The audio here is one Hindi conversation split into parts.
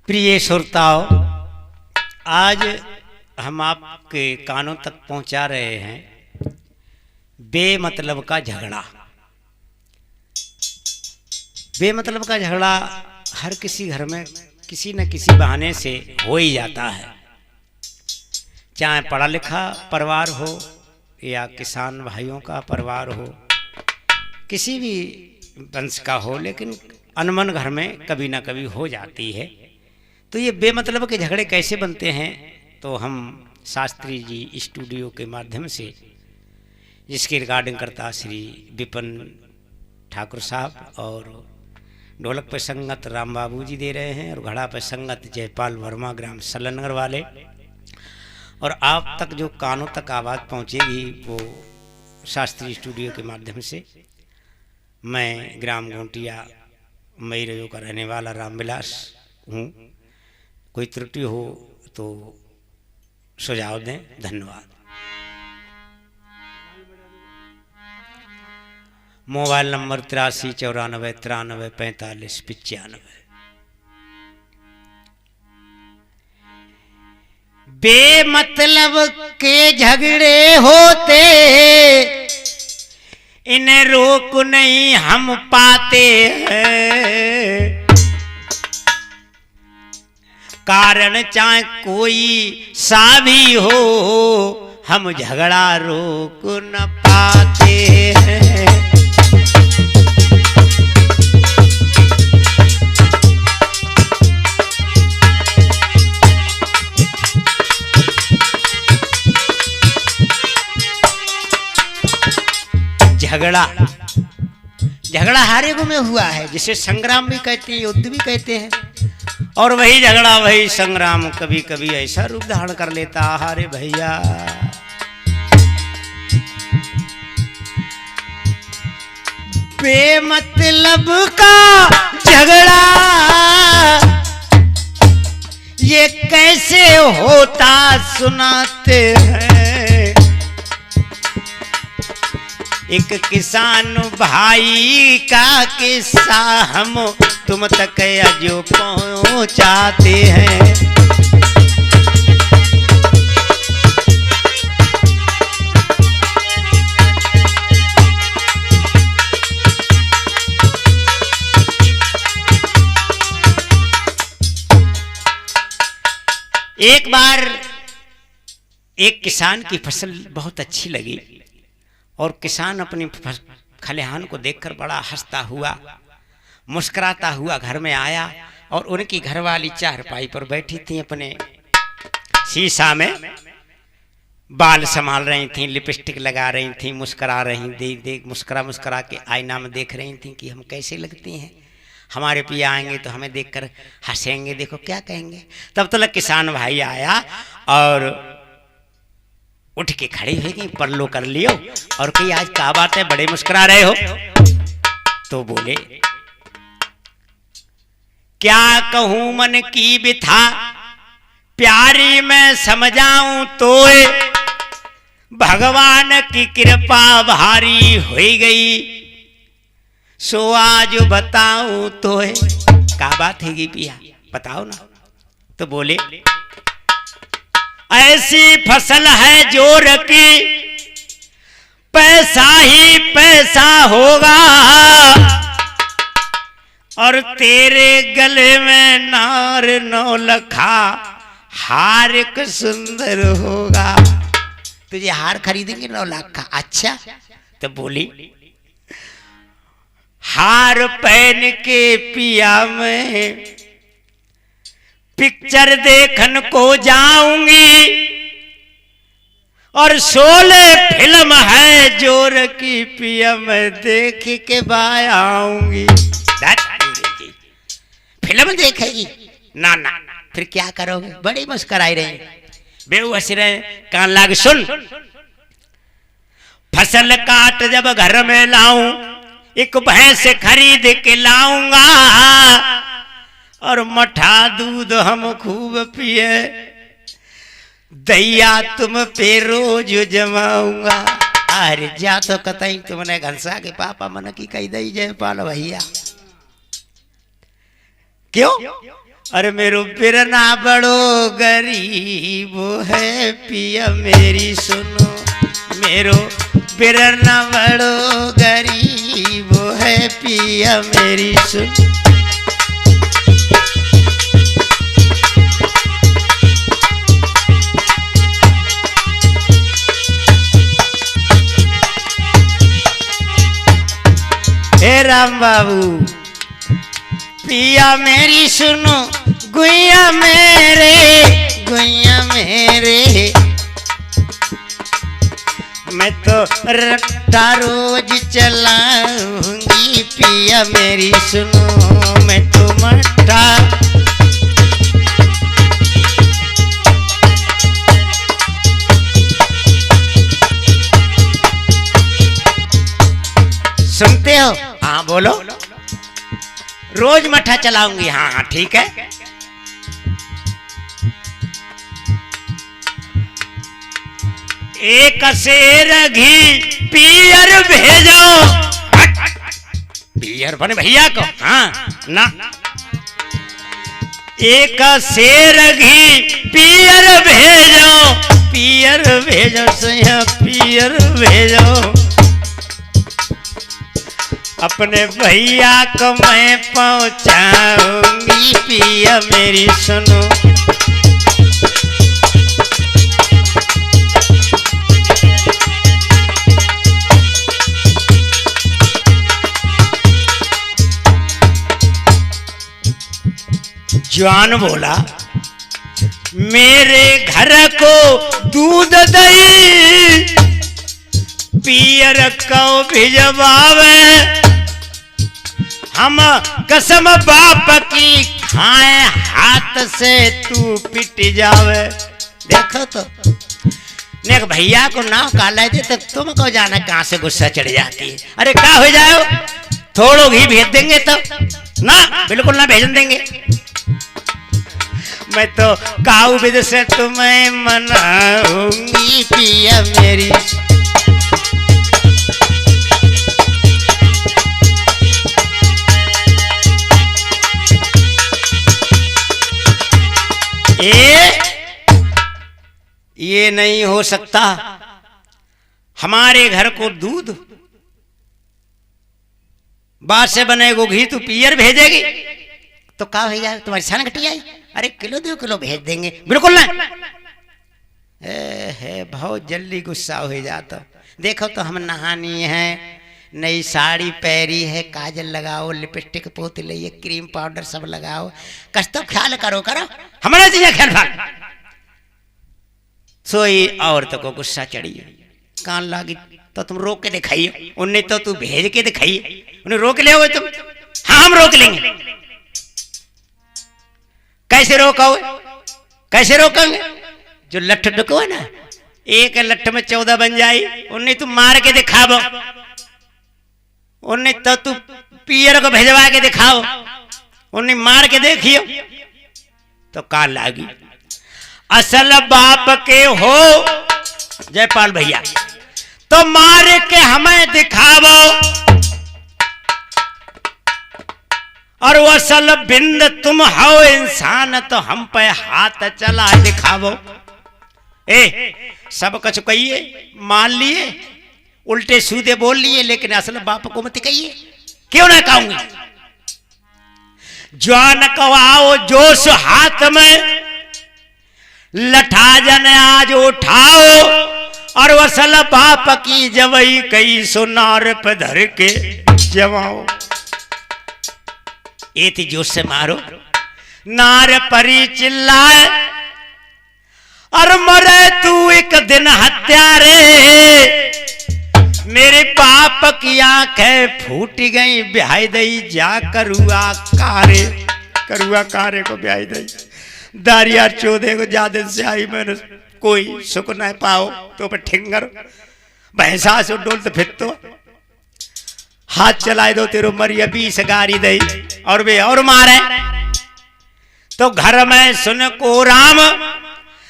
प्रिय श्रोताओं, आज हम आपके कानों तक पहुंचा रहे हैं बेमतलब का झगड़ा। बेमतलब का झगड़ा हर किसी घर में किसी न किसी बहाने से हो ही जाता है, चाहे पढ़ा लिखा परिवार हो या किसान भाइयों का परिवार हो, किसी भी वंश का हो, लेकिन अनबन घर में कभी ना कभी हो जाती है। तो ये बेमतलब के झगड़े कैसे बनते हैं, तो हम शास्त्री जी स्टूडियो के माध्यम से, जिसकी रिकॉर्डिंग करता श्री विपिन ठाकुर साहब और ढोलक पे संगत राम बाबू जी दे रहे हैं और घड़ा पे संगत जयपाल वर्मा ग्राम सलनगर वाले। और आप तक जो कानों तक आवाज़ पहुंचेगी वो शास्त्री स्टूडियो के माध्यम से। मैं ग्राम घोंटिया मई रजो का रहने वाला रामविलास हूँ। कोई त्रुटि हो तो सुझाव दें। धन्यवाद। Mobile number 83 94 93 45 95। बेमतलब के झगड़े होते, इन्हें रोक नहीं हम पाते हैं। कारण चाहे कोई सा भी हो, हम झगड़ा रोक न पाते हैं। झगड़ा हर एक में हुआ है, जिसे संग्राम भी कहते हैं, युद्ध भी कहते हैं। और वही झगड़ा वही संग्राम कभी कभी ऐसा रूप धारण कर लेता, अरे भैया बेमतलब का झगड़ा ये कैसे होता सुनाते हैं। एक किसान भाई का किस्सा हम तुम तक जो पहुंचाते हैं। एक बार एक किसान की फसल बहुत अच्छी लगी और किसान अपनी खलिहान को देखकर बड़ा हंसता हुआ मुस्कुराता हुआ घर में आया और उनकी घरवाली चारपाई पर बैठी थी, अपने शीशा में बाल संभाल रही थी, लिपस्टिक लगा रही थी, मुस्कुरा रही देख मुस्कुरा के आईना में देख रही थी कि हम कैसे लगती हैं, हमारे पिया आएंगे तो हमें देखकर हंसेंगे, देखो क्या कहेंगे। तब तक किसान भाई आया और उठ के खड़ी हो गई, परलो कर लियो और कही आज क्या बात है, बड़े मुस्कुरा रहे हो। तो बोले क्या कहूं मन की बिथा, प्यारी मैं समझाऊं तो भगवान की कृपा भारी हो गई, सो आज बताऊं तो क्या बात है पिया, बताओ ना। तो बोले ऐसी फसल है जोर की, पैसा ही पैसा होगा और तेरे गले में नार 9 लखा हार एक सुंदर होगा। तुझे हार खरीदेंगे 9 लाख का। अच्छा। तो बोली हार पहन के पिया में पिक्चर देखन को जाऊंगी और 16 फिल्म है जोर की पिया मैं देख के बाय आऊंगी। फिल्म देखेगी ना ना, फिर क्या करोगे। बड़ी मुस्कुराई रही, बेहू हंस रहे। कान लाग सुन, फसल काट जब घर में लाऊं, एक भैंस खरीद के लाऊंगा और मठा दूध हम खूब पिए, दैया तुम पे रोज जमाऊंगा। अरे जा तो कतई तुमने घनसा के पापा मन की कही दई जयपाल भैया। क्यों अरे मेरो बिरना बड़ो गरीब है पिया मेरी सुनो, मेरो बिरना बड़ो गरीब है पिया मेरी सुनो। हे राम बाबू पिया मेरी सुनो, गुइया मेरे मैं तो रट्टा रोज चलाऊंगी पिया मेरी सुनो, मैं तो मट्टा सुनते हो? हाँ बोलो। रोज मट्ठा चलाऊंगी। हाँ हाँ ठीक है। एक सेर घी पियर भेजो, पियर बने भैया को। हाँ ना, एक सेर घी पियर भेजो, पियर भेजो सैया पियर भेजो, अपने भैया को मैं पहुंचाऊंगी पिया मेरी सुनो। जवान बोला मेरे घर को दूध दही पियर को भिजवावे, हम कसम बाप की खाए हाथ से तू पिट जावे। देखो तो नेक भैया को नाव काला दे तो तुम को जाना कहां से गुस्सा चढ़ जाती है। अरे क्या हो जाओ, थोड़ो घी भेज देंगे तो ना, बिल्कुल ना भेज देंगे। मैं तो काऊ विद से तुम्हें मनाऊंगी पिया मेरी। ये नहीं हो सकता, हमारे घर को दूध बात से बनेगो घी तू पियर भेजेगी तो क्या हो जाए, तुम्हारी सन घटी आई। अरे किलो 2 किलो भेज देंगे, बिल्कुल ना। है बहुत जल्दी गुस्सा हो जाता। देखो तो हम नहानी है, नई साड़ी पहरी है, काजल लगाओ, लिपस्टिक पोत लिए, क्रीम पाउडर सब लगाओ, कस तो ख्याल करो हमारा चीजें ख्याल भाग सोई। औरत को गुस्सा चढ़ी, कान लागी तो तुम रोक के दिखाइए, उन्हें तो तू भेज के दिखाइए, उन्हें रोक ले तुम। हाँ हम रोक लेंगे। कैसे रोकोगे, कैसे रोकेंगे? जो लठ डुको है ना, एक लठ में 14 बन जाई, उन्हें तुम मार के दिखाओ, उन्हें तो तू पियर को भेजवा के दिखाओ, उन्हें मार के देखियो तो कान लागी। असल बाप के हो जयपाल भैया तो मार के हमें दिखावो, और वो असल बिंद तुम हो इंसान तो हम पे हाथ चला दिखावो। सब कुछ कहिए, मान लिए, उल्टे सीधे बोल लिए, लेकिन असल बाप को मत कहिए। क्यों ना कहूंगी? जवान कवाओ जोश हाथ में, लठा जन आज उठाओ, और वसल बाप की जवई कई सुनार पे धर के जवाओ। एती जोश से मारो, नार परी चिल्लाए, और मरे तू एक दिन हत्यारे, मेरे बाप की आंखें फूट गई, ब्याह दई जा करुआ कारे, करुआ कारे को ब्याह दई। दारिया 14 को ज्यादा से आई, मैंने कोई सुख न पाओ तो पे ठिंगर भैंसा से डोल तो फिर तो हाथ चलाए दो तेरो मरिया 20 गारी दई, और वे और मारे तो घर में सुन को राम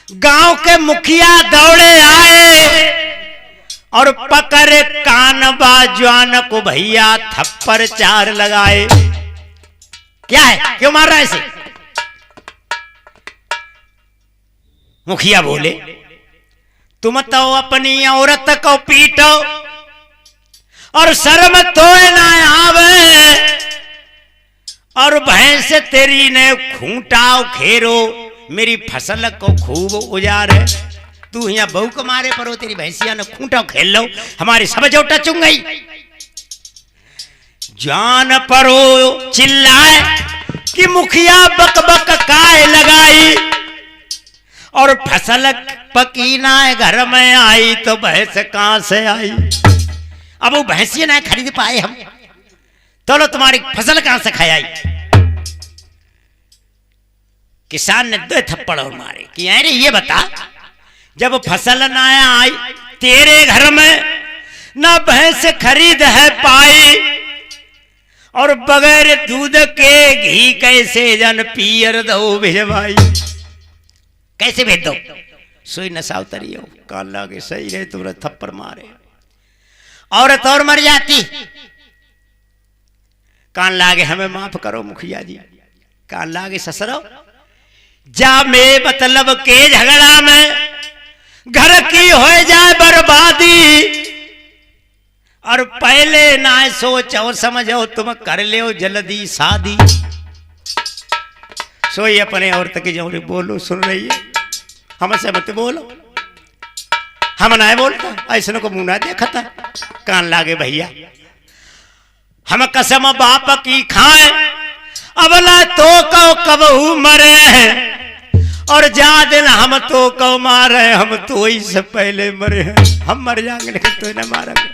गांव के मुखिया दौड़े आए, और पकड़ कान बाजवान को भैया थप्पड़ 4 लगाए। क्या है, क्यों मार रहा है इसे? मुखिया बोले, तुम तो अपनी औरत को पीटो और शर्म तो ना आवे, और भैंस तेरी ने खूंटाओ घेरो, मेरी फसल को खूब उजारे। तू यहाँ बहू को मारे परो, तेरी भैंसिया ने खूंटाओ खेल लो, हमारी सब जोटा चुंग गई। जान परो चिल्लाए कि मुखिया बक बक काय लगाई, और फसल पकी ना घर में आई तो भैंस कहां से आई। अब वो भैंसिया ना खरीद पाए हम, तो लो तुम्हारी फसल कहां से खाई। किसान ने 2 थप्पड़ और मारे कि अरे ये बता, जब फसल ना आई तेरे घर में, ना भैंस खरीद है पाई, और बगैर दूध के घी कैसे जन पियर दो भिजवाई। कैसे भेज दो? सोई नशा उतरी हो, कान लागे सही रहे तुमने थप्पड़ मारे, औरत और मर जाती। कान लागे हमें माफ करो मुखिया जी, कान लागे ससुरो, जा में मतलब के झगड़ा में घर की हो जाए बर्बादी, और पहले ना सोचो समझो तुम कर ले जल्दी शादी। सोई अपने औरत की जो बोलो सुन रही है, हमसे मत बोलो, हम ना बोलता, ऐसा को मुंह ना देखा था। कान लागे भैया, हम कसम बाप की खाए, अब ना तो कहो कबहू मरे, और जा दिन हम तो कहो मारे, हम तो इससे पहले मरे हैं। हम मर जाएंगे लेकिन तो ना मारेंगे।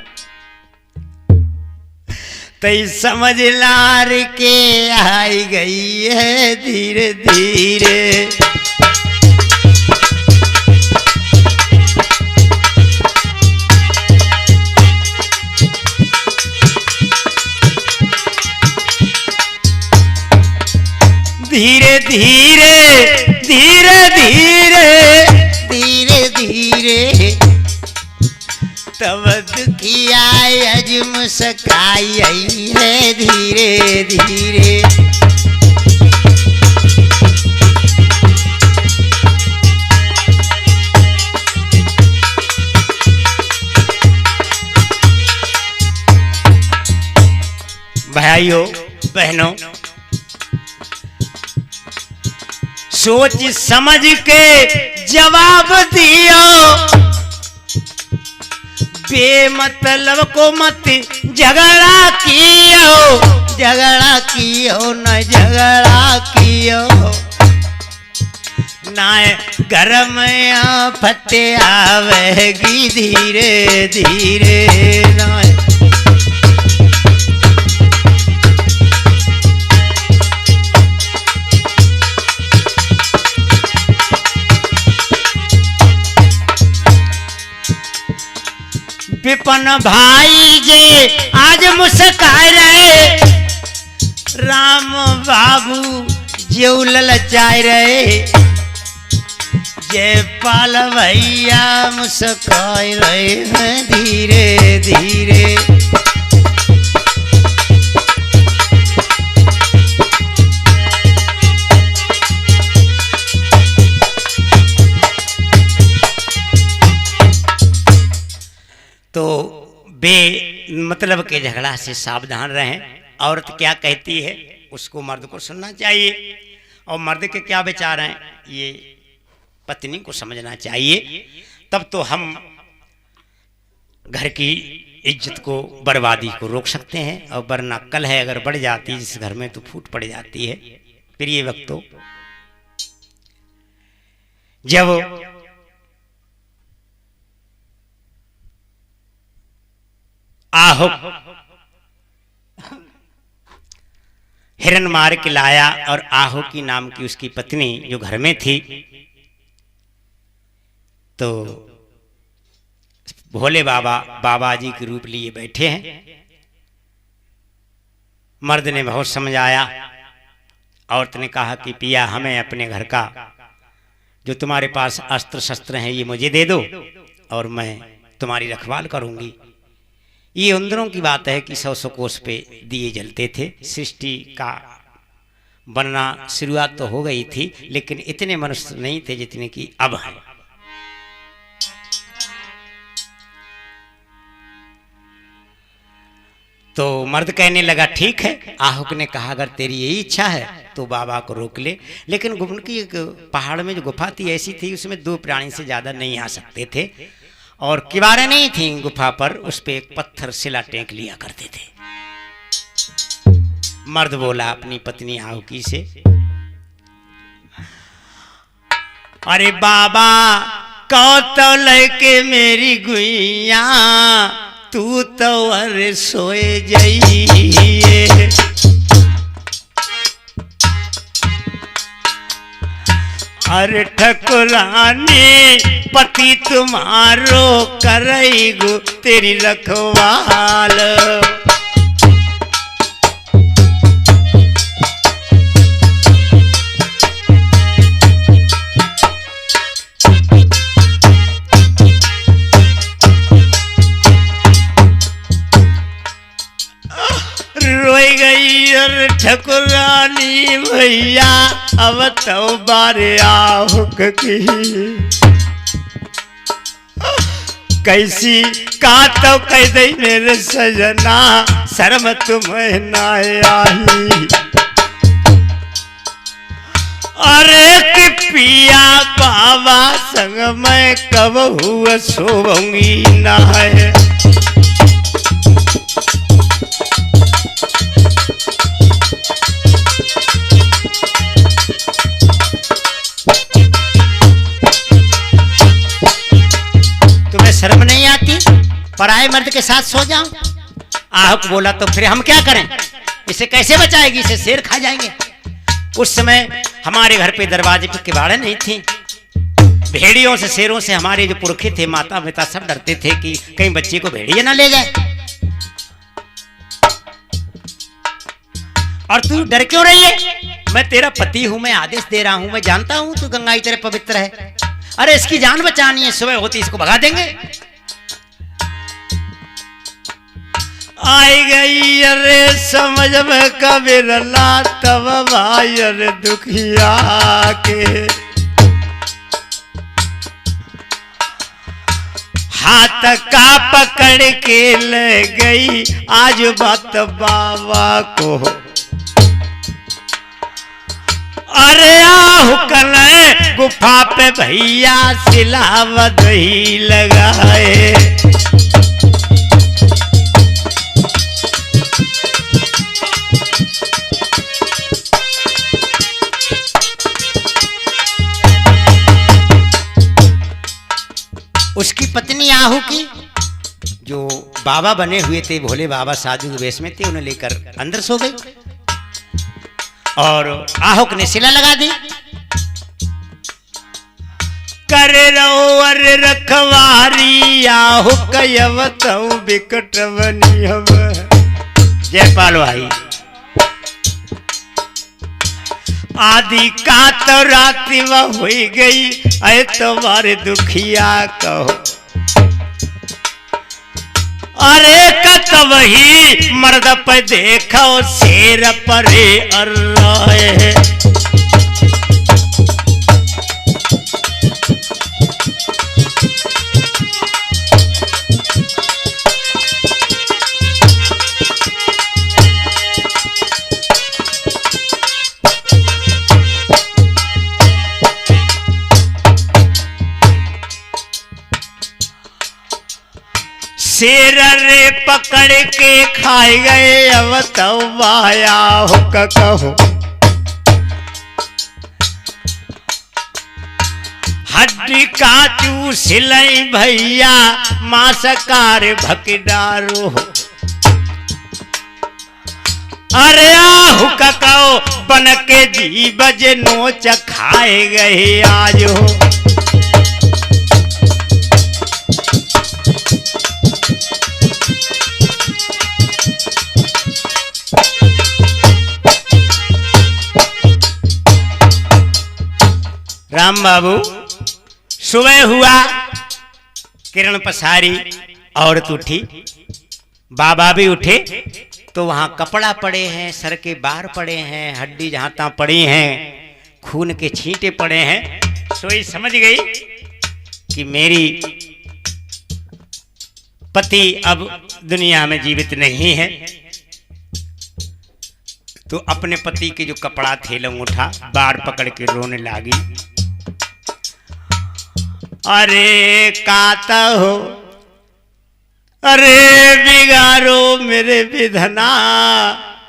तई समझ लार के आई गई है धीरे धीरे, धीरे धीरे धीरे धीरे धीरे धीरे, तब दुखिया अज मुस्काई आई है धीरे धीरे। भाइयों बहनों, सोच समझ के जवाब दियो, बेमतलब को मत झगड़ा कियो, झगड़ा कियो न झगड़ा कियो, ना घर में आफत आवेगी धीरे धीरे। ना विपन भाई जे आज मुस्काए रहे, राम बाबू जेऊ ललचाए रहे, जयपाल भैया मुस्काए रहे हैं धीरे धीरे। तो बे मतलब के झगड़ा से सावधान रहें। औरत क्या कहती है उसको मर्द को सुनना चाहिए, और मर्द के क्या विचार हैं ये पत्नी को समझना चाहिए। तब तो हम घर की इज्जत को, बर्बादी को रोक सकते हैं। और वरना कल है अगर बढ़ जाती है जिस घर में तो फूट पड़ जाती है। फिर ये वक्त तो जब आहो हिरन मार के लाया, और आहो की नाम की उसकी पत्नी जो घर में थी, तो भोले बाबा जी के रूप लिए बैठे हैं। मर्द ने बहुत समझाया, औरत ने कहा कि पिया हमें अपने घर का जो तुम्हारे पास अस्त्र शस्त्र हैं ये मुझे दे दो, और मैं तुम्हारी रखवाल करूंगी। ये उन दिनों की बात है कि 100 कोस पे दिए जलते थे। सृष्टि का बनना शुरुआत तो हो गई थी, लेकिन इतने मनुष्य नहीं थे जितने कि अब हैं। तो मर्द कहने लगा ठीक है। आहुक ने कहा अगर तेरी यही इच्छा है तो बाबा को रोक ले। लेकिन उनकी एक पहाड़ में जो गुफा थी ऐसी थी, उसमें 2 प्राणी से ज्यादा नहीं आ सकते थे, और किवारें नहीं थी गुफा पर, उस पे एक पत्थर शिला टेक लिया करते थे। मर्द बोला अपनी पत्नी आहुकी से, अरे बाबा कौ तो लेके मेरी गुइया, तू तो अरे सोए जाइए। अरे ठकुरानी पति तुम्हारो करैगु तेरी रखवाल। रोई गई और ठकुरानी भैया, अब तो बारे आहुक की कैसी का तो कह दे मेरे सजना, शर्म तुम्हें ना आई। अरे कि पिया बाबा संग मैं कब हुआ सोऊंगी ना है। शर्म नहीं आती पराये मर्द के साथ सो जाऊं? आहुक बोला तो फिर हम क्या करें, इसे कैसे बचाएगी, इसे शेर खा जाएंगे। उस समय हमारे घर पे दरवाजे पे किवाड़े नहीं थी। भेड़ियों से शेरों से हमारे जो पुरखे थे, माता पिता सब डरते थे कि कहीं बच्चे को भेड़िया ना ले जाए। और तू डर क्यों रही है? मैं तेरा पति हूं, मैं आदेश दे रहा हूं, मैं जानता हूं तू गंगा की तरह पवित्र है। अरे इसकी जान बचानी है, सुबह होती इसको भगा देंगे। आई गई अरे समझ में कबीरला, तब भाई अरे दुखिया के हाथ का पकड़ के ले गई, आज बात बाबा को। अरे आहुक ने गुफा पे भैया सिलावत ही लगाए। उसकी पत्नी आहु की जो बाबा बने हुए थे, भोले बाबा साधु के वेश में थे, उन्हें लेकर अंदर सो गई और आहुक ने शिला लगा दी। करे रहो अरे रखवारी, आहुक यवतऊ बिकट बनी हव। जयपाल भाई आदि का तो रात्रि वह हुई गई, अरे तुम्हारे दुखिया कहो। अरे कत वही मर्द पे देखो शेर परे अर्राए। शेर रे पकड़ के खाए गए, अब तो माया हो कहो। हड्डी काटू सिलाई भैया, मांसकार भकडारो। अरे आहु कहो बन के जी बजे नोच खाए गए आज हो। राम बाबू सुबह हुआ, किरण पसारी, औरत उठी, बाबा भी उठे तो वहाँ कपड़ा पड़े हैं, सर के बार पड़े हैं, हड्डी जहाँ तहाँ पड़ी हैं, खून के छींटे पड़े हैं। सोई समझ गई कि मेरी पति अब दुनिया में जीवित नहीं है। तो अपने पति के जो कपड़ा थे लंगोठा बार पकड़ के रोने लगी। अरे काता हो, अरे बिगारो मेरे विधना,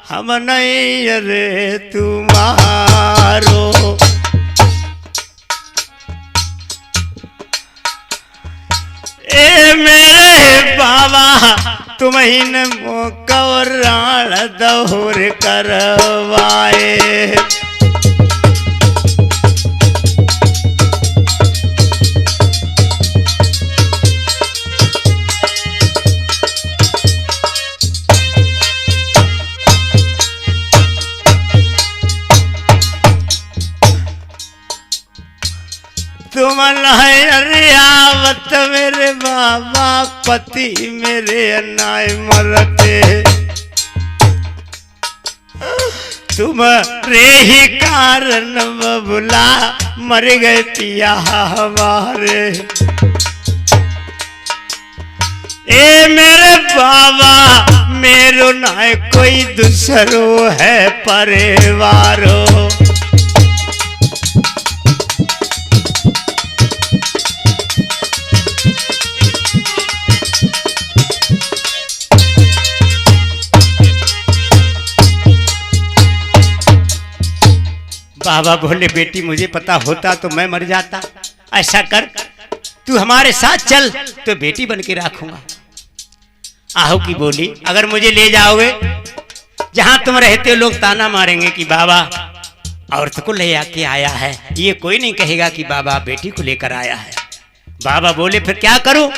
हम नहीं अरे तुम्हारो। ए मेरे बाबा तुम्हें मोकराण दौर करवाए। तुम आवत मेरे बाबा, पति मेरे अन्नाय मरते, तुम रे ही कारण बबुला मर गए पिया हमारे। ए मेरे बाबा मेरो ना कोई दूसरो है परिवारो। बाबा बोले बेटी मुझे पता होता तो मैं मर जाता, ऐसा कर तू हमारे साथ चल तो बेटी बन के रखूंगा। आहू की बोली अगर मुझे ले जाओगे जहां तुम रहते हो लोग ताना मारेंगे कि बाबा औरत को ले आके आया है, ये कोई नहीं कहेगा कि बाबा बेटी को लेकर आया है। बाबा बोले फिर क्या करूं?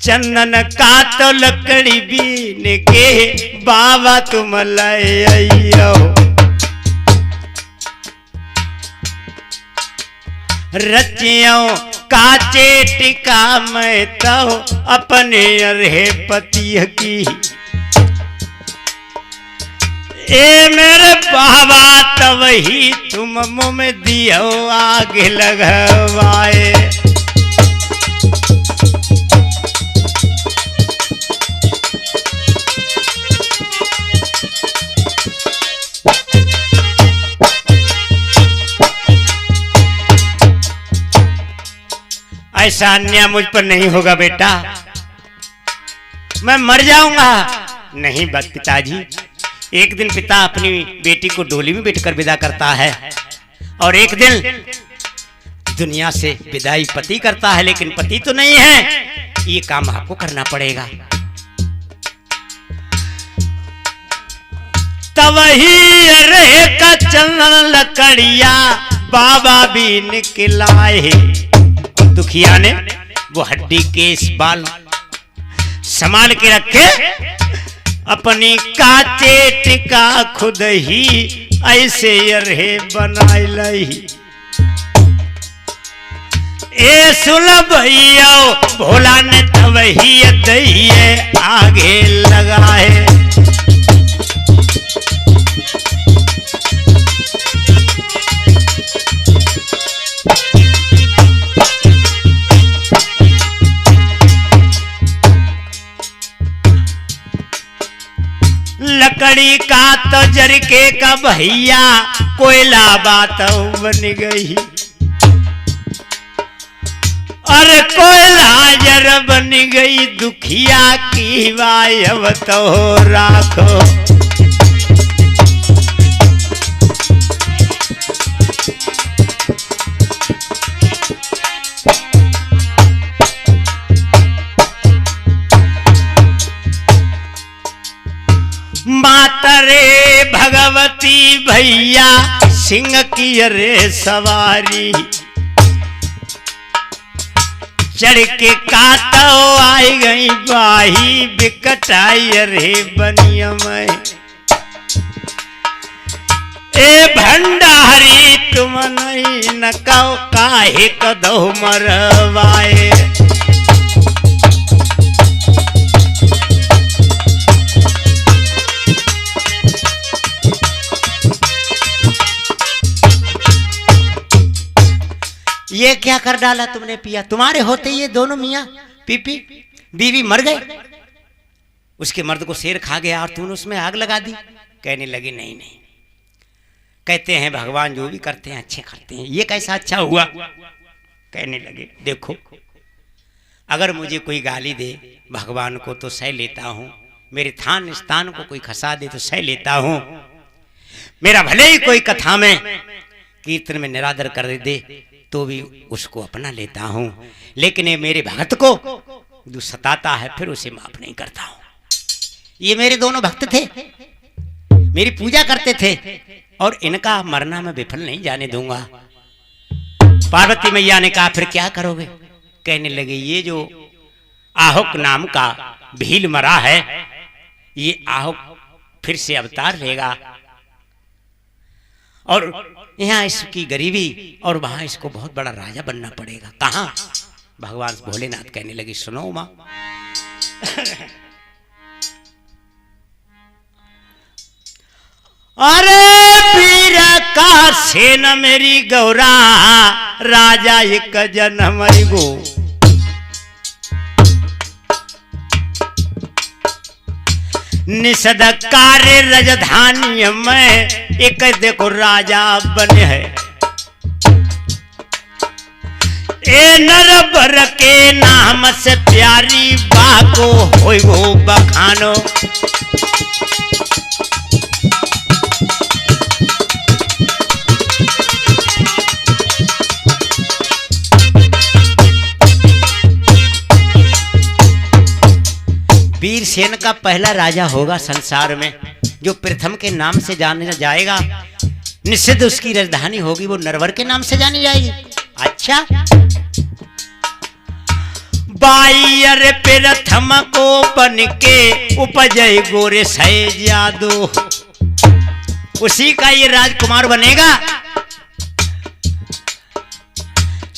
चंदन का तो लकड़ी बीन के बाबा तुम ले आइयो, रचियों काचे टिका मैं तो अपने अरे पति की। ए मेरे बाबा तब ही तुम मुँह में दियो आगे लगवाए। ऐसा अन्याय मुझ पर नहीं होगा बेटा, मैं मर जाऊंगा नहीं। बस पिताजी एक दिन पिता अपनी बेटी को डोली में बैठकर विदा करता है और एक दिन दुनिया से विदाई पति करता है, लेकिन पति तो नहीं है, ये काम आपको करना पड़ेगा। तब ही रहे का चंदन लकड़िया बाबा भी निकलाए। दुखिया ने वो हड्डी केस बाल संभाल के रखे, अपनी काचे टिका खुद ही ऐसे रहे बनाए लही। ए सुन भैया भोला ने तब ही दहिए आगे लगाए। लकड़ी का तो जरके का भैया कोयला बात बन गई, अरे कोयला जर बन गई दुखिया की वायव तो राखो। मातरे भगवती भैया सिंह की अरे सवारी, चढ़ के कातो आई गई बाही बिकटाई अरे बनिया में। ए भंडारी तुम नहीं न कहो काहे कदो मरवाए। ये क्या कर डाला तुमने पिया? तुम्हारे होते ये दोनों मियाँ पी पी बीवी मर गए, उसके मर्द को शेर खा गया और तूने उसमें आग लगा दी। कहने लगे नहीं नहीं, कहते हैं भगवान जो भी करते हैं अच्छे करते हैं, ये कैसा अच्छा हुआ? कहने लगे देखो, अगर मुझे कोई गाली दे भगवान को तो सह लेता हूं, मेरे थान स्थान को कोई खसा दे तो सह लेता हूं, मेरा भले ही कोई कथा में कीर्तन में निरादर कर दे तो भी उसको अपना लेता हूं, लेकिन ये मेरे भक्त को जो सताता है फिर उसे माफ नहीं करता हूं। ये मेरे दोनों भक्त थे, मेरी पूजा करते थे और इनका मरना मैं विफल नहीं जाने दूंगा। पार्वती मैया ने कहा फिर क्या करोगे? कहने लगे ये जो आहुक नाम का भील मरा है, ये आहुक फिर से अवतार लेगा और यहाँ इसकी गरीबी और वहां इसको बहुत बड़ा राजा बनना पड़ेगा। कहां? भगवान भोलेनाथ कहने लगे सुनो मां, अरे पीर का सेन मेरी गौरा राजा एक जन्म गो, निषद कार्य राजधानी में एक देखो राजा बने है, ए नरबर के नाम से प्यारी बाको होय वो बखानो, वीरसेन का पहला राजा होगा संसार में जो प्रथम के नाम से जाना जाएगा। निषिद्ध उसकी राजधानी होगी, वो नरवर के नाम से जानी जाएगी। अच्छा, बायर प्रथम को बन के उपजय गोरे सै जादू, उसी का ये राजकुमार बनेगा।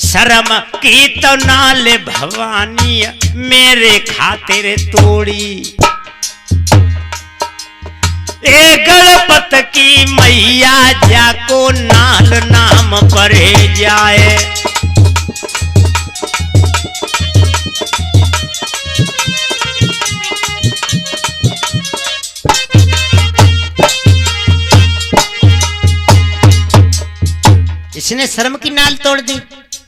शर्म की तो नाले भवानी मेरे खातिर तोड़ी, ए गणपत की मैया जाको नाल नाम पढ़े जाए, इसने शर्म की नाल तोड़ दी,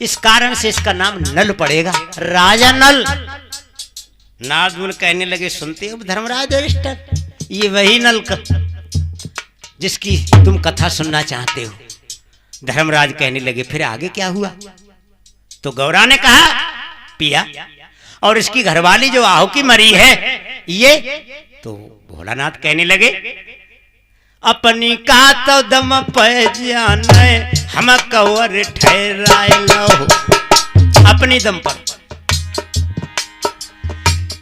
इस कारण से इसका नाम नल पड़ेगा, राजा नल। नारद मुनि कहने लगे सुनते हो धर्मराज वरिष्ठर, ये वही नल जिसकी तुम कथा सुनना चाहते हो। धर्मराज कहने लगे फिर आगे क्या हुआ? तो गौरा ने कहा पिया और इसकी घरवाली जो आहुकी मरी है ये, तो भोलानाथ कहने लगे अपनी का तो दम पे जाने हम कवर ठहराए लो, अपनी दम पर।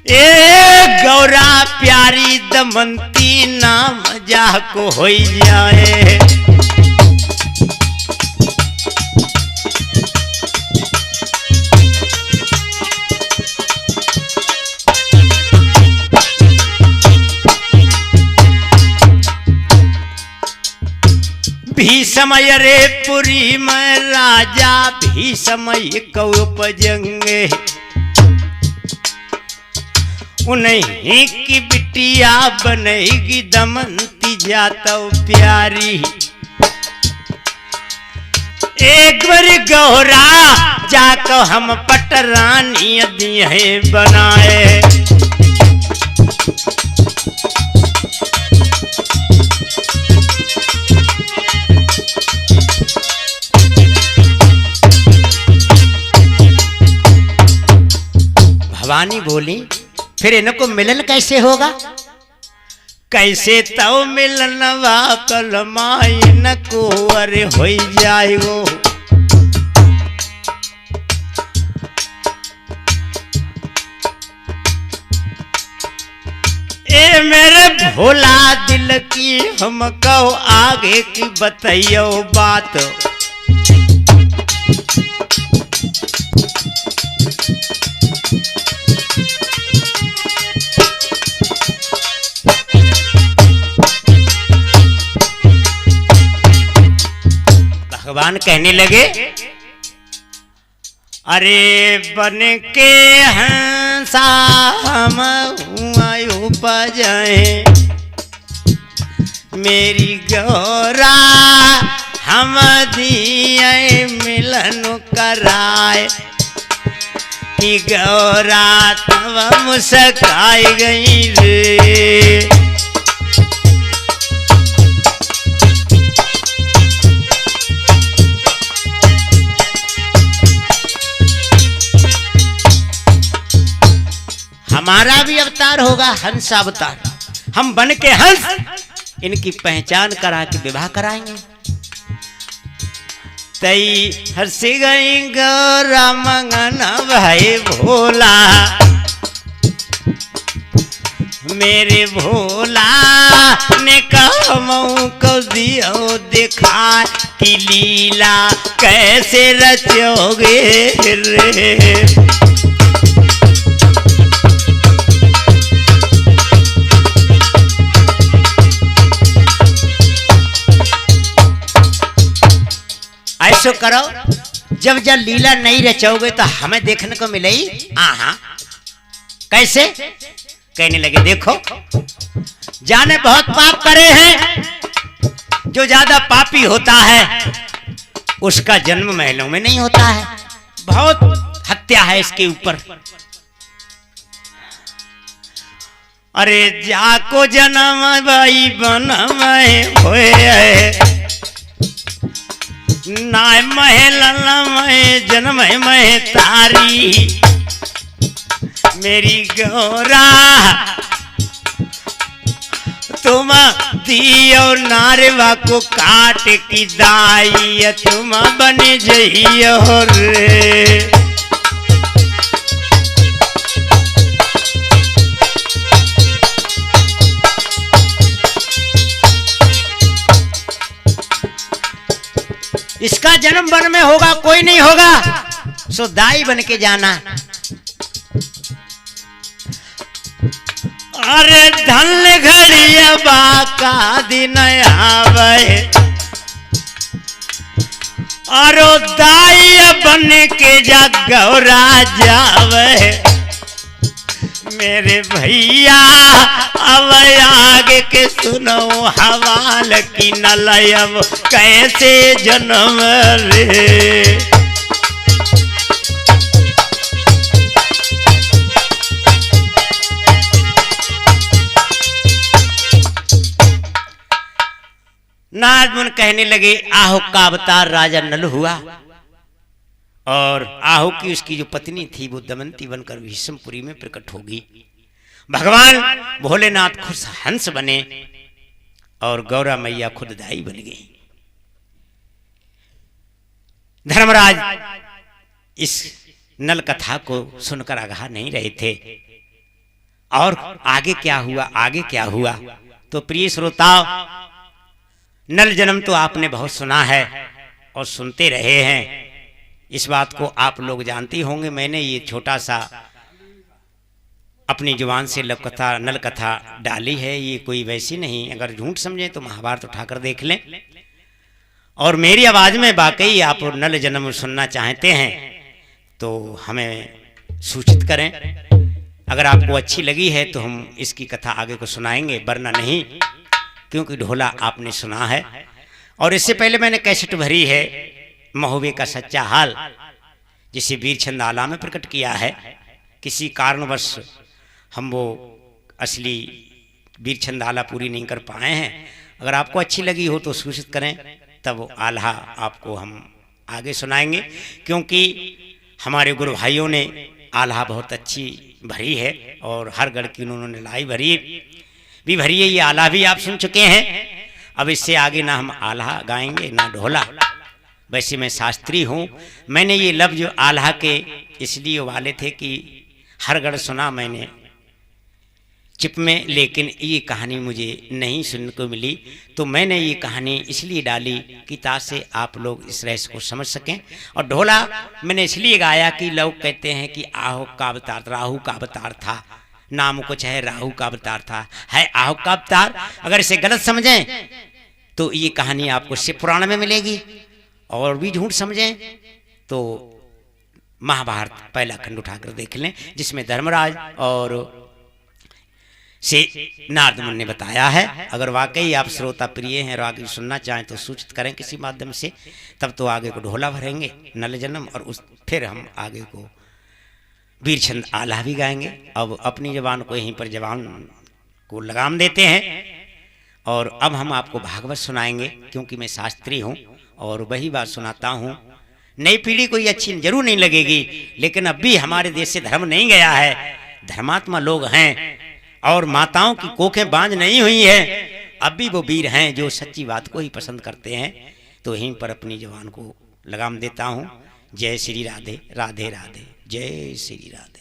ए गौरा प्यारी दमंती नाम जाको हो जाए, भी समय रे पुरी में राजा भी समय को उपजंगे, उन्हीं की बिटिया बनेगी दमंती जातो प्यारी, एक बार गौरा जाको हम पटरानी दिए बनाए, भवानी बोली फिर इनको मिलन कैसे होगा? कैसे तो मिलन वाकल माइन को अरे हो जाएगो, ए मेरे भोला दिल की हमको आगे की बताइयो बात, भगवान कहने लगे अरे बन के हंसा हम उपजाए मेरी गौरा हम दिए मिलन कराए कि गौरा तब मुस्काई गई रे। हमारा भी अवतार होगा हंस अवतार, हम बन के हंस इनकी पहचान करा के विवाह कराएंगे। तई हंस गई गौरा मंगन भाई भोला मेरे भोला ने कहूँ को दियो दिखा कि लीला कैसे रचोगे रे। ऐसो करो जब जब लीला नहीं रचोगे तो हमें देखने को मिलेगी। हाँ कैसे कहने लगे, देखो जाने बहुत पाप करे हैं, जो ज्यादा पापी होता है उसका जन्म महलों में नहीं होता है, बहुत हत्या है इसके ऊपर। अरे जाको जन्म भाई बन में होए नाय महल में जन्म में तारी मेरी गौरा तुम दियो नारवा को काट की दाई तुम बन जइयो रे। इसका जन्म वन में होगा, कोई नहीं होगा, सो दाई बन के जाना। अरे धन घड़िया बाका दिन आवे और दाई बन के जा गौरा जावे मेरे भैया। अब आगे के सुनो हवाल की नलयब कैसे जन्म रे। नारद मुनि कहने लगे आहु का अवतार राजा नल हुआ और आहु की उसकी जो पत्नी थी वो दमयंती बनकर भीष्मपुरी में प्रकट होगी। भगवान भोलेनाथ खुद हंस बने और गौरा मैया खुद दाई बन गई। धर्मराज इस नल कथा को सुनकर आगाह नहीं रहे थे और आगे क्या हुआ, आगे क्या हुआ। तो प्रिय श्रोताओ, नल जन्म तो आपने बहुत सुना है और सुनते रहे हैं, इस बात को आप लोग जानते होंगे। मैंने ये छोटा सा अपनी जुबान से लव कथा नल कथा डाली है, ये कोई वैसी नहीं, अगर झूठ समझें तो महाभारत उठाकर देख लें। और मेरी आवाज़ में वाकई आप नल जन्म सुनना चाहते हैं तो हमें सूचित करें। अगर आपको अच्छी लगी है तो हम इसकी कथा आगे को सुनाएंगे, वरना नहीं, क्योंकि ढोला आपने सुना है। और इससे पहले मैंने कैसेट भरी है महोबे का सच्चा हाल, जिसे वीरचंद आला में प्रकट किया है। किसी कारणवश हम वो असली वीरचंद आला पूरी नहीं कर पाए हैं। अगर आपको अच्छी लगी हो तो सूचित करें, तब वो आल्हा आपको हम आगे सुनाएंगे, क्योंकि हमारे गुरु भाइयों ने आल्हा बहुत अच्छी भरी है और हर गढ़ की उन्होंने लाई भरी भी भरी है। ये आल्हा भी आप सुन चुके हैं। अब इससे आगे ना हम आल्हा गाएंगे ना ढोला। वैसे मैं शास्त्री हूँ, मैंने ये लफ्ज आल्हा के इसलिए वाले थे कि हर गढ़ सुना मैंने चिप में, लेकिन ये कहानी मुझे नहीं सुनने को मिली, तो मैंने ये कहानी इसलिए डाली कि ताकि आप लोग इस रहस्य को समझ सकें। और ढोला मैंने इसलिए गाया कि लोग कहते हैं कि आहु का अवतार राहु का अवतार था, नाम कुछ है राहु का अवतार था, है आहु का अवतार। अगर इसे गलत समझें तो ये कहानी आपको शिव पुराण में मिलेगी, और भी झूठ समझें तो महाभारत पहला खंड उठाकर देख लें, जिसमें धर्मराज और से नारद मुनि ने बताया है। अगर वाकई आप श्रोता प्रिय हैं और आगे सुनना चाहें तो सूचित करें किसी माध्यम से, तब तो आगे को ढोला भरेंगे नल जन्म, और फिर हम आगे को वीर छंद आला भी गाएंगे। अब अपनी जबान को यहीं पर जबान को लगाम देते हैं, और अब हम आपको भागवत सुनाएंगे, क्योंकि मैं शास्त्री हूँ और वही बात सुनाता हूँ। नई पीढ़ी को ये अच्छी जरूर नहीं लगेगी, लेकिन अब भी हमारे देश से धर्म नहीं गया है, धर्मात्मा लोग हैं और माताओं की कोखें बांझ नहीं हुई हैं, अब भी वो वीर हैं जो सच्ची बात को ही पसंद करते हैं। तो यहीं पर अपनी जबान को लगाम देता हूँ। जय श्री राधे, राधे राधे, जय श्री राधे।